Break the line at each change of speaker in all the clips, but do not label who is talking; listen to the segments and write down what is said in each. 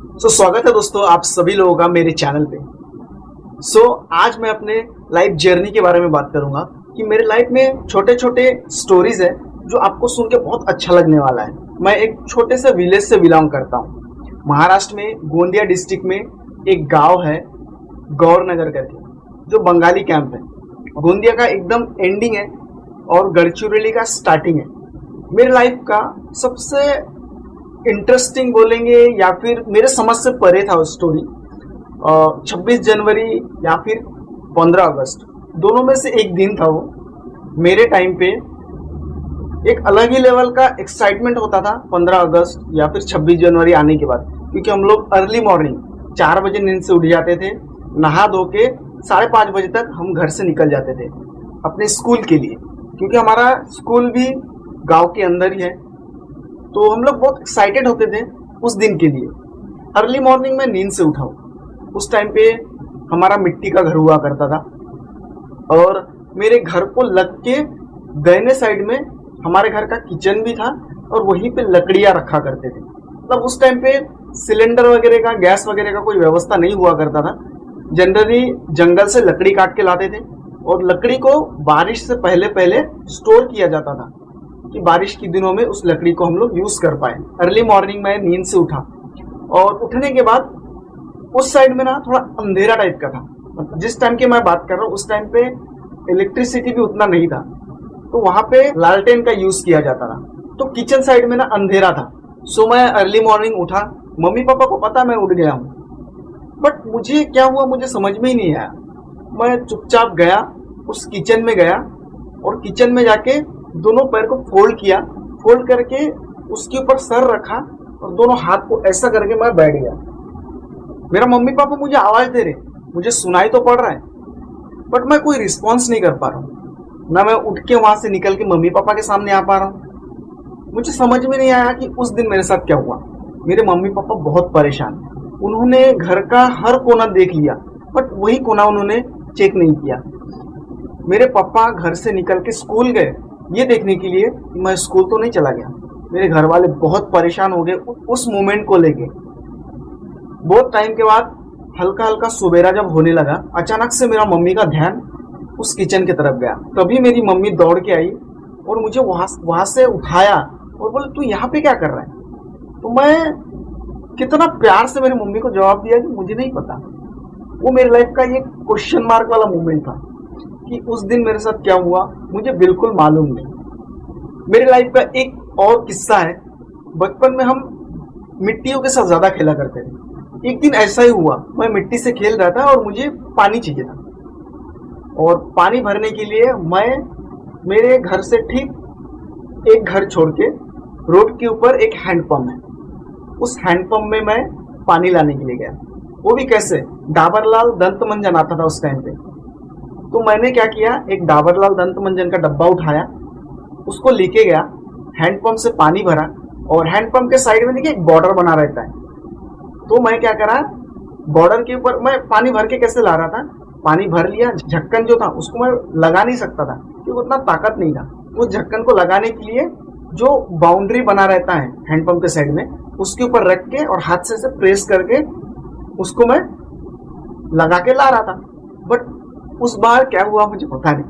स्वागत है दोस्तों आप सभी लोगों का मेरे चैनल पे। आज मैं अपने लाइफ जर्नी के बारे में बात करूंगा कि मेरे लाइफ में छोटे छोटे स्टोरीज है जो आपको सुन के बहुत अच्छा लगने वाला है। मैं एक छोटे से विलेज से बिलोंग करता हूँ। महाराष्ट्र में गोंदिया डिस्ट्रिक्ट में एक गांव है गौरनगर करके, जो बंगाली कैंप है। गोंदिया का एकदम एंडिंग है और गढ़चिरौली का स्टार्टिंग है। मेरे लाइफ का सबसे इंटरेस्टिंग बोलेंगे या फिर मेरे समझ से परे था वो स्टोरी। 26 जनवरी या फिर 15 अगस्त, दोनों में से एक दिन था वो। मेरे टाइम पे एक अलग ही लेवल का एक्साइटमेंट होता था 15 अगस्त या फिर 26 जनवरी आने के बाद, क्योंकि हम लोग अर्ली मॉर्निंग 4 बजे नींद से उठ जाते थे, नहा धो के 5:30 बजे तक हम घर से निकल जाते थे अपने स्कूल के लिए, क्योंकि हमारा स्कूल भी गांव के अंदर ही है। तो हम लोग बहुत एक्साइटेड होते थे उस दिन के लिए। अर्ली मॉर्निंग में नींद से उठाओ, उस टाइम पे हमारा मिट्टी का घर हुआ करता था और मेरे घर को लग के दाहिने साइड में हमारे घर का किचन भी था और वहीं पे लकड़ियां रखा करते थे। मतलब उस टाइम पे सिलेंडर वगैरह का, गैस वगैरह का कोई व्यवस्था नहीं हुआ करता था। जनरली जंगल से लकड़ी काट के लाते थे और लकड़ी को बारिश से पहले पहले स्टोर किया जाता था कि बारिश के दिनों में उस लकड़ी को हम लोग यूज कर पाए। अर्ली मॉर्निंग में नींद से उठा और उठने के बाद उस साइड में ना थोड़ा अंधेरा टाइप का था। जिस टाइम की मैं बात कर रहा हूँ उस टाइम पे इलेक्ट्रिसिटी भी उतना नहीं था, तो वहां पे लालटेन का यूज किया जाता था। तो किचन साइड में ना अंधेरा था। मैं अर्ली मॉर्निंग उठा, मम्मी पापा को पता मैं उठ गया हूँ, बट मुझे क्या हुआ मुझे समझ में ही नहीं आया। मैं चुपचाप गया, उस किचन में गया और किचन में जाके दोनों पैर को फोल्ड किया, फोल्ड करके उसके ऊपर सर रखा और दोनों हाथ को ऐसा करके मैं बैठ गया। मेरा मम्मी पापा मुझे आवाज दे रहे, मुझे सुनाई तो पड़ रहा है, बट मैं कोई रिस्पॉन्स नहीं कर पा रहा हूँ। ना मैं उठ के वहां से निकल के मम्मी पापा के सामने आ पा रहा हूँ। मुझे समझ में नहीं आया कि उस दिन मेरे साथ क्या हुआ। मेरे मम्मी पापा बहुत परेशान, उन्होंने घर का हर कोना देख लिया, बट वही कोना उन्होंने चेक नहीं किया। मेरे पापा घर से निकल के स्कूल गए ये देखने के लिए कि मैं स्कूल तो नहीं चला गया। मेरे घर वाले बहुत परेशान हो गए उस मोमेंट को लेके। बहुत टाइम के बाद हल्का हल्का सुबेरा जब होने लगा, अचानक से मेरा मम्मी का ध्यान उस किचन की तरफ गया। तभी मेरी मम्मी दौड़ के आई और मुझे वहां से उठाया और बोले तू यहाँ पे क्या कर रहा है। तो मैं कितना प्यार से मेरी मम्मी को जवाब दिया कि मुझे नहीं पता। वो मेरी लाइफ का ये क्वेश्चन मार्क वाला मोमेंट था कि उस दिन मेरे साथ क्या हुआ मुझे बिल्कुल मालूम नहीं। मेरे लाइफ का एक और किस्सा है। बचपन में हम मिट्टियों के साथ ज्यादा खेला करते थे। एक दिन ऐसा ही हुआ, मैं मिट्टी से खेल रहा था और मुझे पानी चाहिए था, और पानी भरने के लिए मैं मेरे घर से ठीक एक घर छोड़ के रोड के ऊपर एक हैंडपंप है, उस हैंडपंप में मैं पानी लाने के लिए गया। वो भी कैसे, डाबरलाल दंत मंजन आता था उस टाइम पे। तो मैंने क्या किया, एक डाबरलाल दंत मंजन का डब्बा उठाया, उसको लेके गया, हैंडपंप से पानी भरा और हैंडपंप के साइड में देखिए एक बॉर्डर बना रहता है। तो मैं क्या करा, बॉर्डर के ऊपर मैं पानी भर के कैसे ला रहा था, पानी भर लिया, ढक्कन जो था उसको मैं लगा नहीं सकता था क्योंकि उतना ताकत नहीं था। उस ढक्कन को लगाने के लिए जो बाउंड्री बना रहता है हैंडपंप के साइड में, उसके ऊपर रख के और हाथ से प्रेस करके उसको मैं लगा के ला रहा था। बट उस बार क्या हुआ मुझे पता नहीं।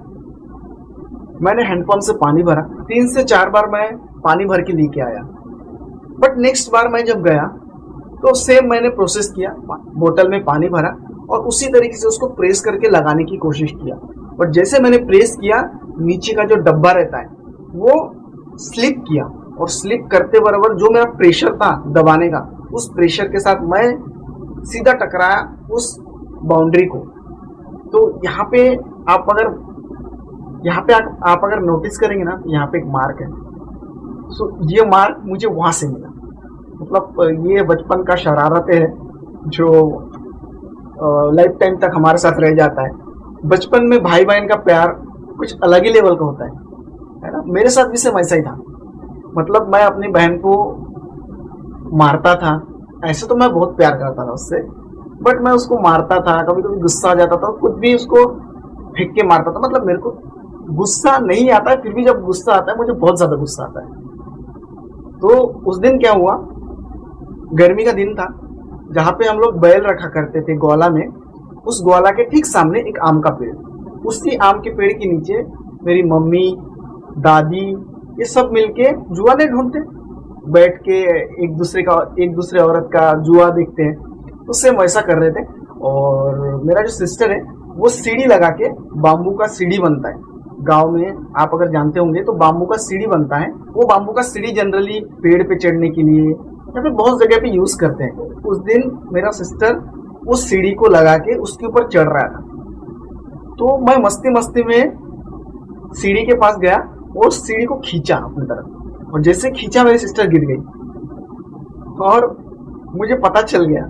मैंने हैंडपंप से पानी भरा, 3 से 4 बार मैं पानी भर के लेके आया। बट नेक्स्ट बार मैं जब गया तो सेम मैंने प्रोसेस किया, बोतल में पानी भरा और उसी तरीके से उसको प्रेस करके लगाने की कोशिश किया। बट जैसे मैंने प्रेस किया, नीचे का जो डब्बा रहता है वो स्लिप किया और स्लिप करते बराबर जो मेरा प्रेशर था दबाने का, उस प्रेशर के साथ मैं सीधा टकराया उस बाउंड्री को। तो यहाँ पे आप अगर नोटिस करेंगे ना, यहाँ पे एक मार्क है। ये मार्क मुझे वहां से मिला। मतलब ये बचपन का शरारत है जो लाइफ टाइम तक हमारे साथ रह जाता है। बचपन में भाई बहन का प्यार कुछ अलग ही लेवल का होता है ना। मेरे साथ भी सेम ऐसा ही था। मतलब मैं अपनी बहन को मारता था, ऐसे तो मैं बहुत प्यार करता था उससे, बट मैं उसको मारता था, कभी कभी गुस्सा आ जाता था, खुद भी उसको फेंक के मारता था। मतलब मेरे को गुस्सा नहीं आता है, फिर भी जब गुस्सा आता है मुझे बहुत ज्यादा गुस्सा आता है। तो उस दिन क्या हुआ, गर्मी का दिन था, जहाँ पे हम लोग बैल रखा करते थे ग्वाला में, उस ग्वाला के ठीक सामने एक आम का पेड़, उसी आम के पेड़ के नीचे मेरी मम्मी, दादी, ये सब मिलके जुआ नहीं ढूंढते, बैठ के एक दूसरे औरत का जुआ देखते हैं। तो सेम वैसा कर रहे थे। और मेरा जो सिस्टर है वो सीढ़ी लगा के, बाम्बू का सीढ़ी बनता है गांव में, आप अगर जानते होंगे तो बाम्बू का सीढ़ी बनता है। वो बाम्बू का सीढ़ी जनरली पेड़ पे चढ़ने के लिए या फिर बहुत जगह पे यूज करते हैं। उस दिन मेरा सिस्टर उस सीढ़ी को लगा के उसके ऊपर चढ़ रहा था, तो मैं मस्ती मस्ती में सीढ़ी के पास गया और सीढ़ी को खींचा अपनी तरफ, और जैसे खींचा मेरी सिस्टर गिर गई। और मुझे पता चल गया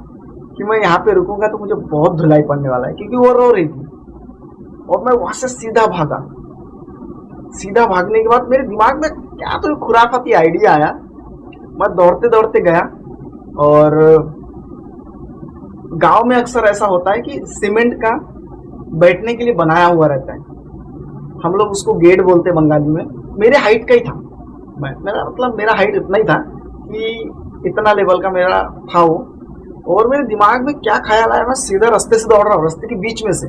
कि मैं यहाँ पे रुकूंगा तो मुझे बहुत धुलाई पड़ने वाला है, क्योंकि वो रो रही थी। और मैं वहां से सीधा भागा। सीधा भागने के बाद मेरे दिमाग में क्या तो खुराफाती आइडिया आया। मैं दौड़ते दौड़ते गया, और गांव में अक्सर ऐसा होता है कि सीमेंट का बैठने के लिए बनाया हुआ रहता है, हम लोग उसको गेट बोलते हैं बंगाली में। मेरे हाइट का ही था, मेरा हाइट इतना ही था कि इतना लेवल का मेरा था वो। और मेरे दिमाग में क्या ख्याल आया, मैं सीधा रास्ते से दौड़ रहा हूँ, रास्ते के बीच में से।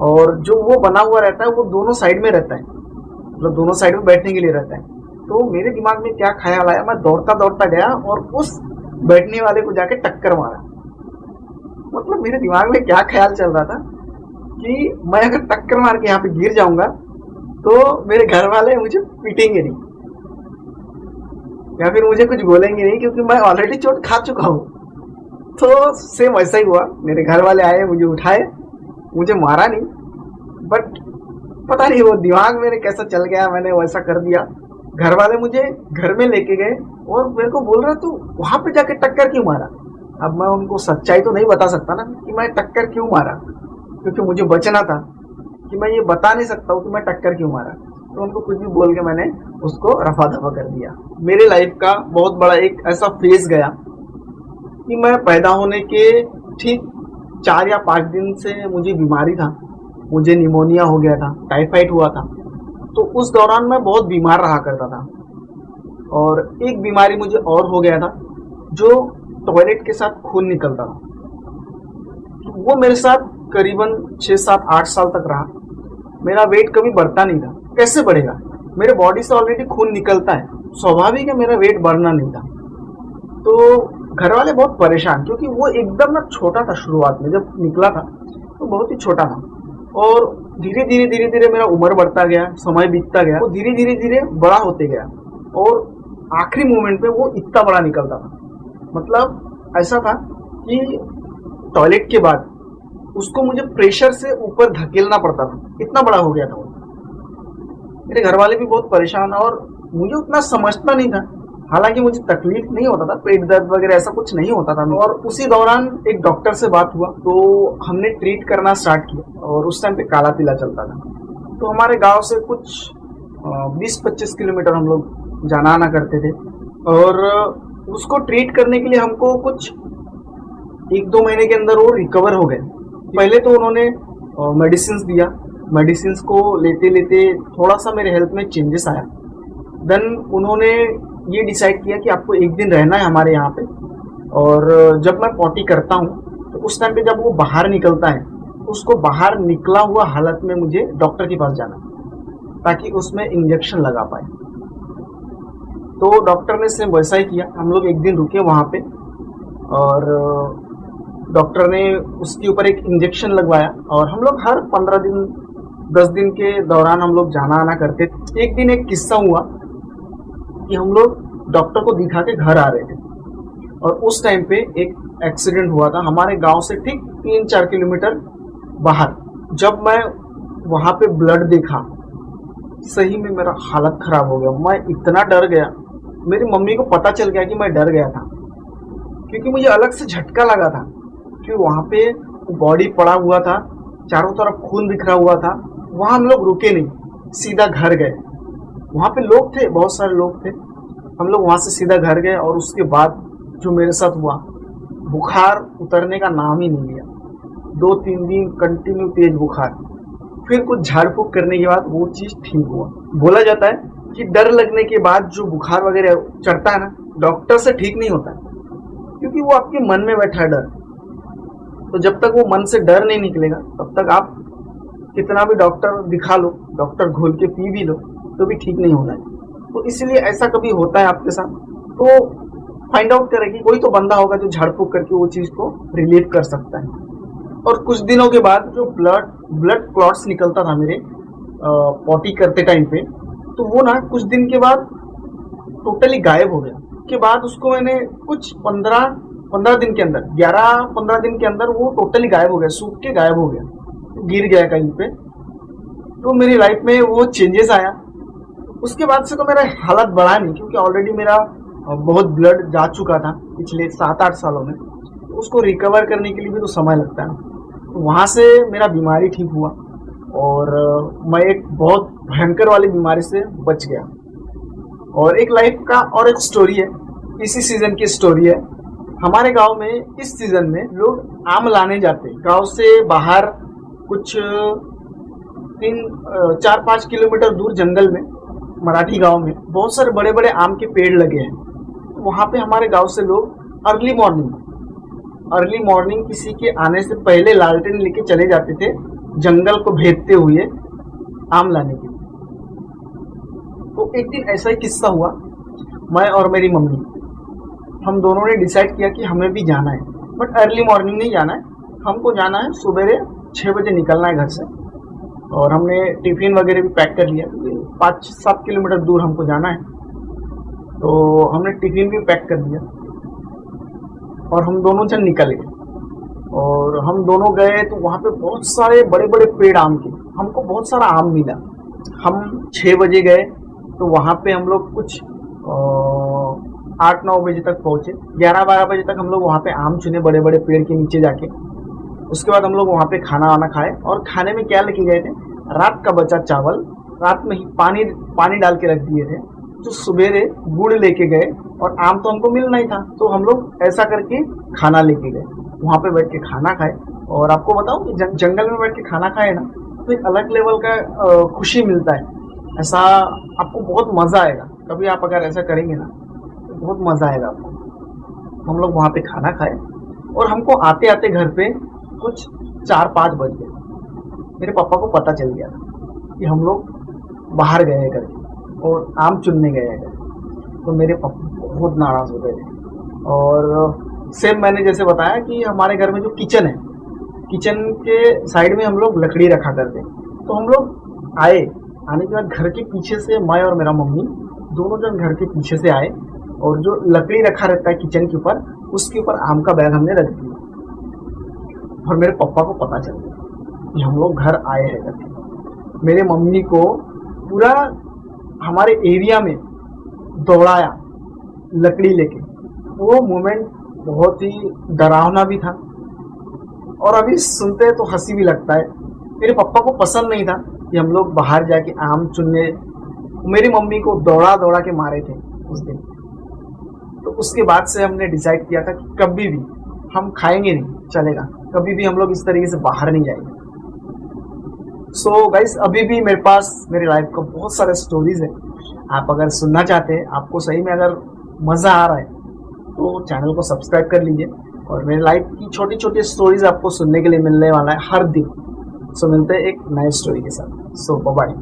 और जो वो बना हुआ रहता है वो दोनों साइड में रहता है, मतलब दोनों साइड में बैठने के लिए रहता है। तो मेरे दिमाग में क्या ख्याल आया, मैं दौड़ता दौड़ता गया और उस बैठने वाले को जाके टक्कर मारा। मतलब मेरे दिमाग में क्या ख्याल चल रहा था कि मैं अगर टक्कर मार के यहाँ पे गिर जाऊंगा तो मेरे घर वाले मुझे पीटेंगे नहीं, या फिर मुझे कुछ बोलेंगे नहीं, क्योंकि मैं ऑलरेडी चोट खा चुका हूँ। तो सेम वैसा ही हुआ, मेरे घर वाले आए, मुझे उठाए, मुझे मारा नहीं, बट पता नहीं वो दिमाग मेरे कैसा चल गया, मैंने वैसा कर दिया। घर वाले मुझे घर में लेके गए और मेरे को बोल रहा तू वहां पे जाके टक्कर क्यों मारा। अब मैं उनको सच्चाई तो नहीं बता सकता ना कि मैं टक्कर क्यों मारा, क्योंकि मुझे बचना था, कि मैं ये बता नहीं सकता हूँ कि मैं टक्कर क्यों मारा। तो उनको कुछ भी बोल के मैंने उसको रफा दफा कर दिया। मेरे लाइफ का बहुत बड़ा एक ऐसा फेज गया कि मैं पैदा होने के ठीक 4 या 5 दिन से मुझे बीमारी था, मुझे निमोनिया हो गया था, टाइफाइड हुआ था। तो उस दौरान मैं बहुत बीमार रहा करता था। और एक बीमारी मुझे और हो गया था, जो टॉयलेट के साथ खून निकलता था। वो मेरे साथ करीबन 6, 7, 8 साल तक रहा। मेरा वेट कभी बढ़ता नहीं था, कैसे बढ़ेगा, मेरे बॉडी से ऑलरेडी खून निकलता है, स्वाभाविक है मेरा वेट बढ़ना नहीं था। तो घर वाले बहुत परेशान, क्योंकि वो एकदम ना छोटा था, शुरुआत में जब निकला था तो बहुत ही छोटा था। और धीरे धीरे मेरा उम्र बढ़ता गया, समय बीतता गया, वो धीरे धीरे बड़ा होते गया, और आखिरी मोमेंट पे वो इतना बड़ा निकलता था। मतलब ऐसा था कि टॉयलेट के बाद उसको मुझे प्रेशर से ऊपर धकेलना पड़ता था, इतना बड़ा हो गया था वो। मेरे घर वाले भी बहुत परेशान, और मुझे उतना समझता नहीं था। हालांकि मुझे तकलीफ नहीं होता था, पेट दर्द वगैरह ऐसा कुछ नहीं होता था। और उसी दौरान एक डॉक्टर से बात हुआ, तो हमने ट्रीट करना स्टार्ट किया। और उस टाइम पे काला पीला चलता था, तो हमारे गांव से कुछ 20-25 किलोमीटर हम लोग जाना आना करते थे। और उसको ट्रीट करने के लिए हमको कुछ 1-2 महीने के अंदर वो रिकवर हो गए। पहले तो उन्होंने मेडिसिन दिया, मेडिसिन को लेते लेते थोड़ा सा मेरे हेल्थ में चेंजेस आया। देन उन्होंने ये डिसाइड किया कि आपको 1 दिन रहना है हमारे यहाँ पे। और जब मैं पॉटी करता हूँ तो उस टाइम पे जब वो बाहर निकलता है, उसको बाहर निकला हुआ हालत में मुझे डॉक्टर के पास जाना, ताकि उसमें इंजेक्शन लगा पाए। तो डॉक्टर ने सेम वैसा ही किया। हम लोग 1 दिन रुके वहाँ पे, और डॉक्टर ने उसके ऊपर एक इंजेक्शन लगवाया। और हम लोग हर 15 दिन 10 दिन के दौरान हम लोग जाना आना करते। एक दिन एक किस्सा हुआ कि हम लोग डॉक्टर को दिखा के घर आ रहे थे, और उस टाइम पे एक एक्सीडेंट हुआ था हमारे गांव से ठीक 3-4 किलोमीटर बाहर। जब मैं वहां पे ब्लड देखा, सही में मेरा हालत खराब हो गया। मैं इतना डर गया, मेरी मम्मी को पता चल गया कि मैं डर गया था, क्योंकि मुझे अलग से झटका लगा था कि वहाँ पे बॉडी पड़ा हुआ था, चारों तरफ खून बिखरा हुआ था। वहाँ हम लोग रुके नहीं, सीधा घर गए। वहाँ पे लोग थे, बहुत सारे लोग थे। हम लोग वहाँ से सीधा घर गए। और उसके बाद जो मेरे साथ हुआ, बुखार उतरने का नाम ही नहीं लिया। 2-3 दिन कंटिन्यू तेज बुखार, फिर कुछ झाड़ फूक करने के बाद वो चीज़ ठीक हुआ। बोला जाता है कि डर लगने के बाद जो बुखार वगैरह चढ़ता है ना, डॉक्टर से ठीक नहीं होता, क्योंकि वो आपके मन में बैठा डर। तो जब तक वो मन से डर नहीं निकलेगा तब तक आप कितना भी डॉक्टर दिखा लो, डॉक्टर घोल के पी भी लो, तो भी ठीक नहीं होना है। तो इसलिए ऐसा कभी होता है आपके साथ तो फाइंड आउट करें कि कोई तो बंदा होगा जो झाड़ फूक करके वो चीज़ को रिलीव कर सकता है। और कुछ दिनों के बाद जो ब्लड क्लॉट्स निकलता था मेरे पॉटी करते टाइम पे, तो वो ना कुछ दिन के बाद टोटली गायब हो गया। के बाद उसको मैंने कुछ 15 दिन के अंदर, 11-15 दिन के अंदर वो टोटली गायब हो गया, सूख के गायब हो गया, गिर गया कहीं पे। तो मेरी लाइफ में वो चेंजेस आया। उसके बाद से तो मेरा हालत बढ़ा नहीं, क्योंकि ऑलरेडी मेरा बहुत ब्लड जा चुका था पिछले 7-8 सालों में। उसको रिकवर करने के लिए भी तो समय लगता है। तो वहाँ से मेरा बीमारी ठीक हुआ और मैं एक बहुत भयंकर वाली बीमारी से बच गया। और एक लाइफ का और एक स्टोरी है, इसी सीजन की स्टोरी है। हमारे गांव में इस सीजन में लोग आम लाने जाते हैं। गांव से बाहर कुछ 4-5 किलोमीटर दूर जंगल में, मराठी गांव में बहुत सारे बड़े बड़े आम के पेड़ लगे हैं। वहाँ पे हमारे गांव से लोग अर्ली मॉर्निंग किसी के आने से पहले लालटेन लेके चले जाते थे जंगल को भेदते हुए आम लाने के लिए। तो एक दिन ऐसा ही किस्सा हुआ, मैं और मेरी मम्मी हम दोनों ने डिसाइड किया कि हमें भी जाना है, बट अर्ली मॉर्निंग नहीं जाना है, हमको जाना है सुबह 6 बजे निकलना है घर से। और हमने टिफिन वगैरह भी पैक कर लिया, 5-7 किलोमीटर दूर हमको जाना है। तो हमने टिफिन भी पैक कर दिया और हम दोनों जन निकल गए। और हम दोनों गए तो वहाँ पे बहुत सारे बड़े बड़े पेड़ आम के, हमको बहुत सारा आम मिला। हम 6 बजे गए तो वहाँ पे हम लोग कुछ 8-9 बजे तक पहुँचे। 11-12 बजे तक हम लोग वहाँ पे आम चुने बड़े बड़े पेड़ के नीचे जाके। उसके बाद हम लोग वहाँ पे खाना वाना खाए। और खाने में क्या लेके गए थे, रात का बचा चावल, रात में ही पानी डाल के रख दिए थे, जो सवेरे गुड़ लेके गए। और आम तो हमको मिलना ही था, तो हम लोग ऐसा करके खाना लेके गए, वहाँ पे बैठ के खाना खाए। और आपको बताऊँ कि जंगल में बैठ के खाना खाए ना तो एक अलग लेवल का खुशी मिलता है। ऐसा आपको बहुत मज़ा आएगा, कभी आप अगर ऐसा करेंगे ना तो बहुत मज़ा आएगा आपको। हम लोग वहाँ पे खाना खाए और हमको आते आते घर पे कुछ 4-5 बज गए। मेरे पापा को पता चल गया कि हम लोग बाहर गए हैं करके और आम चुनने गए हैं। तो मेरे पापा बहुत नाराज़ हो गए थे। और सेम मैंने जैसे बताया कि हमारे घर में जो किचन है, किचन के साइड में हम लोग लकड़ी रखा करते। तो हम लोग आने के बाद घर के पीछे से मैं और मेरा मम्मी दोनों जन घर के पीछे से आए और जो लकड़ी रखा रहता है किचन के ऊपर, उसके ऊपर आम का बैग हमने रख दिया। और मेरे पापा को पता चल गया कि हम लोग घर आए हैं करके। मेरे मम्मी को पूरा हमारे एरिया में दौड़ाया लकड़ी लेके। वो मोमेंट बहुत ही डरावना भी था और अभी सुनते हैं तो हंसी भी लगता है। मेरे पापा को पसंद नहीं था कि हम लोग बाहर जाके आम चुनने, मेरी मम्मी को दौड़ा दौड़ा के मारे थे उस दिन। तो उसके बाद से हमने डिसाइड किया था कि कभी भी हम खाएंगे नहीं, चलेगा, कभी भी हम लोग इस तरीके से बाहर नहीं जाएंगे। सो गाइस, अभी भी मेरे पास मेरी लाइफ का बहुत सारे स्टोरीज है। आप अगर सुनना चाहते हैं, आपको सही में अगर मज़ा आ रहा है तो चैनल को सब्सक्राइब कर लीजिए। और मेरी लाइफ की छोटी छोटी स्टोरीज आपको सुनने के लिए मिलने वाला है हर दिन। सो मिलते हैं एक नए स्टोरी के साथ। सो बाय बाय।